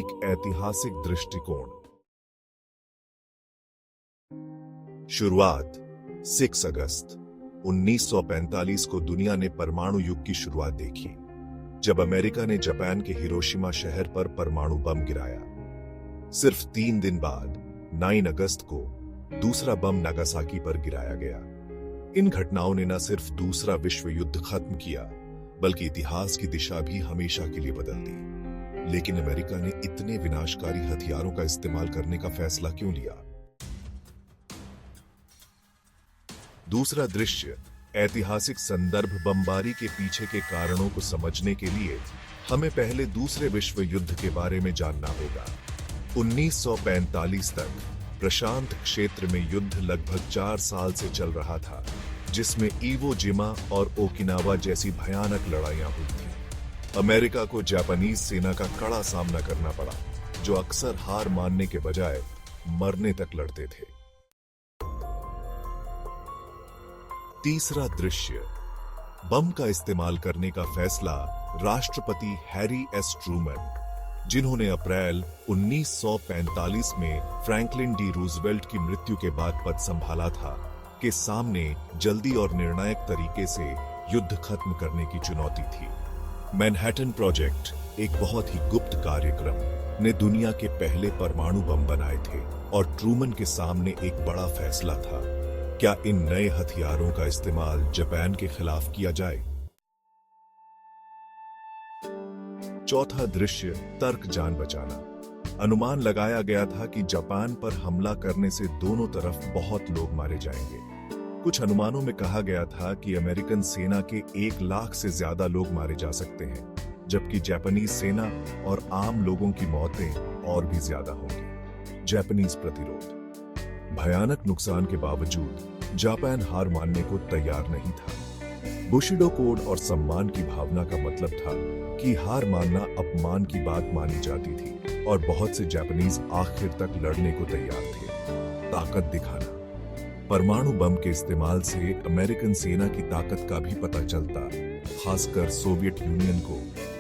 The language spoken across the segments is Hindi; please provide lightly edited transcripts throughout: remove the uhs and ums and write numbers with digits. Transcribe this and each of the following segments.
एक ऐतिहासिक दृष्टिकोण। शुरुआत 6 अगस्त 1945 को दुनिया ने परमाणु युग की शुरुआत देखी, जब अमेरिका ने जापान के हिरोशिमा शहर पर परमाणु बम गिराया। सिर्फ 3 दिन बाद 9 अगस्त को दूसरा बम नागासाकी पर गिराया गया। इन घटनाओं ने न सिर्फ दूसरा विश्व युद्ध खत्म किया, बल्कि इतिहास की दिशा भी हमेशा के लिए बदल दी। लेकिन अमेरिका ने इतने विनाशकारी हथियारों का इस्तेमाल करने का फैसला क्यों लिया? दूसरा दृश्य ऐतिहासिक संदर्भ। बमबारी के पीछे के कारणों को समझने के लिए हमें पहले दूसरे विश्व युद्ध के बारे में जानना होगा। 1945 तक प्रशांत क्षेत्र में युद्ध लगभग 4 साल से चल रहा था, जिसमें इवो जिमा और ओकिनावा जैसी भयानक लड़ाइयां हुई थी। अमेरिका को जापानीज सेना का कड़ा सामना करना पड़ा, जो अक्सर हार मानने के बजाय मरने तक लड़ते थे। तीसरा दृश्य बम का इस्तेमाल करने का फैसला राष्ट्रपति हैरी एस ट्रूमन, जिन्होंने अप्रैल 1945 में फ्रैंकलिन डी रूजवेल्ट की मृत्यु के बाद पद संभाला था, के सामने जल्दी और निर्णायक तरीके से युद्ध खत्म करने की चुनौती थी। मैनहट्टन प्रोजेक्ट, एक बहुत ही गुप्त कार्यक्रम, ने दुनिया के पहले परमाणु बम बनाए थे और ट्रूमन के सामने एक बड़ा फैसला था। क्या इन नए हथियारों का इस्तेमाल जापान के खिलाफ किया जाए? चौथा दृश्य तर्क जान बचाना। अनुमान लगाया गया था कि जापान पर हमला करने से दोनों तरफ बहुत लोग मारे जाएंगे। कुछ अनुमानों में कहा गया था कि अमेरिकन सेना के 1 लाख से ज्यादा लोग मारे जा सकते हैं, जबकि जापानीज सेना और आम लोगों की मौतें और भी ज्यादा होंगी। जापानीज प्रतिरोध। भयानक नुकसान के बावजूद जापान हार मानने को तैयार नहीं था। बुशिडो कोड और सम्मान की भावना का मतलब था कि हार मानना अपमान की बात मानी जाती थी, और बहुत से जापानीज आखिर तक लड़ने को तैयार थे। ताकत दिखाना। परमाणु बम के इस्तेमाल से अमेरिकन सेना की ताकत का भी पता चलता, खासकर सोवियत यूनियन को,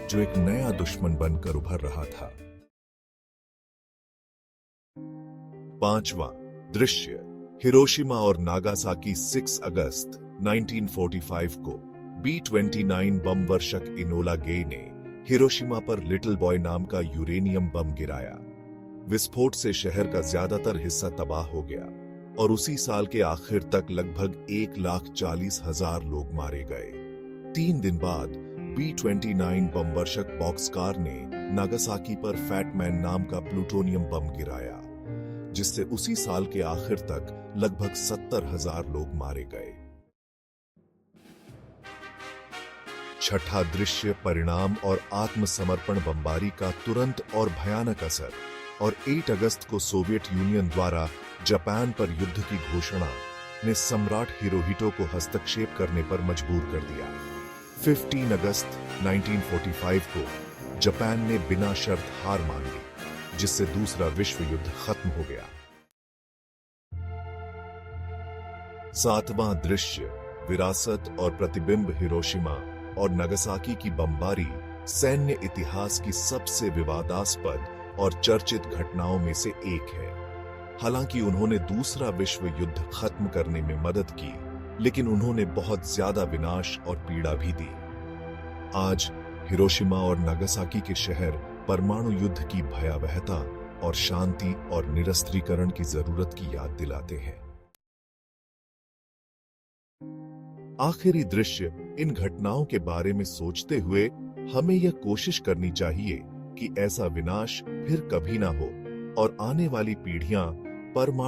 जो एक नया दुश्मन बनकर उभर रहा था। पांचवा दृश्य हिरोशिमा और नागासाकी। 6 अगस्त 1945 को B-29 बम वर्षक इनोला गे ने हिरोशिमा पर लिटिल बॉय नाम का यूरेनियम बम गिराया। विस्फोट से शहर का ज्यादातर हिस्सा तबाह हो गया, और उसी साल के आखिर तक लगभग 1,40,000 लोग मारे गए। 3 दिन बाद B-29 बम वर्षक बॉक्सकार ने नागासाकी पर फैटमैन नाम का प्लूटोनियम बम गिराया, जिससे उसी साल के आखिर तक लगभग 70,000 लोग मारे गए। छठा दृश्य परिणाम और आत्मसमर्पण। बमबारी का तुरंत और भयानक असर, और 8 अगस्त को सोवियत यूनियन द्वारा जापान पर युद्ध की घोषणा ने सम्राट हिरोहितो को हस्तक्षेप करने पर मजबूर कर दिया। 15 अगस्त 1945 को जापान ने बिना शर्त हार मान ली, जिससे दूसरा विश्व युद्ध खत्म हो गया। 7वां दृश्य विरासत और प्रतिबिंब। हिरोशिमा और नागासाकी की बमबारी सैन्य इतिहास की सबसे विवादास्पद और चर्चित घटनाओं में से एक है। हालांकि उन्होंने दूसरा विश्व युद्ध खत्म करने में मदद की, लेकिन उन्होंने बहुत ज्यादा विनाश और पीड़ा भी दी। आज हिरोशिमा और नागासाकी के शहर परमाणु युद्ध की भयावहता और शांति और निरस्त्रीकरण की जरूरत की याद दिलाते हैं। आखिरी दृश्य। इन घटनाओं के बारे में सोचते हुए हमें यह कोशिश करनी चाहिए कि ऐसा विनाश फिर कभी ना हो, और आने वाली पीढ़ियां परमाणु